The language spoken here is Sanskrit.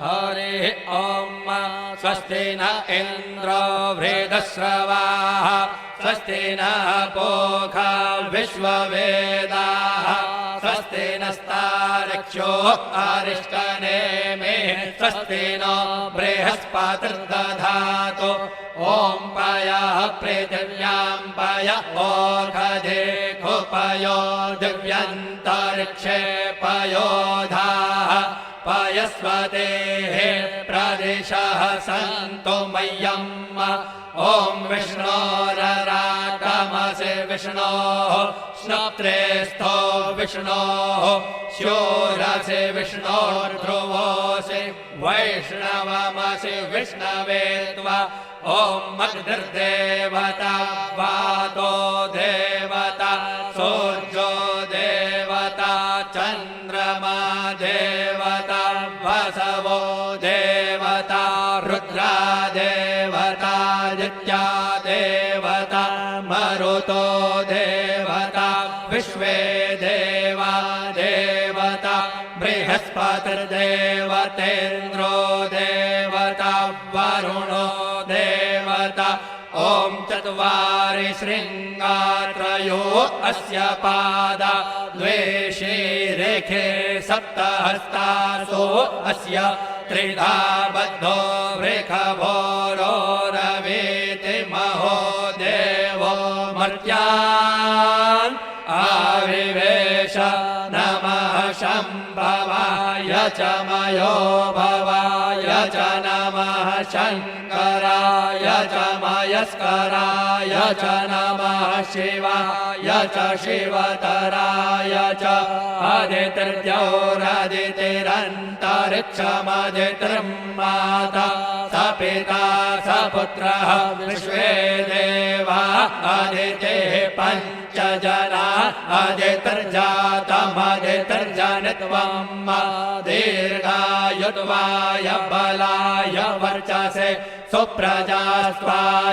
हरिः ॐ स्वस्ति न इन्द्रो वृद्धश्रवाः स्वस्ति नः पूषा विश्ववेदाः स्वस्ति नस्तार्क्ष्यो अरिष्टनेमिः स्वस्ति नो बृहस्पतिर्दधातु ॐ पयः पृथिव्यां पय ओषधे खुपयो दिव्यन्तरिक्षे पयोधाः पयस्वतेः प्रदिशः सन्तु मह्यम् ॐ विष्णोरराटमसि विष्णोः स्नप्त्रेस्थो विष्णोः शूरसि विष्णोर्ध्रुवोऽसि वैष्णवमसि विष्णवे त्वा ॐ अग्निर्देवता वातो देवता सूर्यो देवता चन्द्रमा देवता वसवो देवता रुद्रा देवता आदित्या देवता मरुतो देवता विश्वे देवा देवता बृहस्पतिर्देवतेन्द्रो देवता वरुणो देवता ॐ चत्वारि शृङ्गात्रयो अस्य पादा द्वे शीरेखे सप्तहस्तासो अस्य त्रिधा बद्धो वृषभोरो रवीति महो देवो मर्त्यान् आविवेश नमः शम्भवाय च मयो भवाय च नमः शङ्कराय च मयस्कराय च नमः शिवाय च शिवतराय च अदितिर्द्यौरदितिरन्तरिक्षमदितिर्माता स पिता स पुत्रः विश्वे देवा अदितिः पञ्च जना अदितिर्जातमदितिर्जनित्वम् दीर्घायुत्वाय बलाय वर्चसे सुप्रजास्त्वाय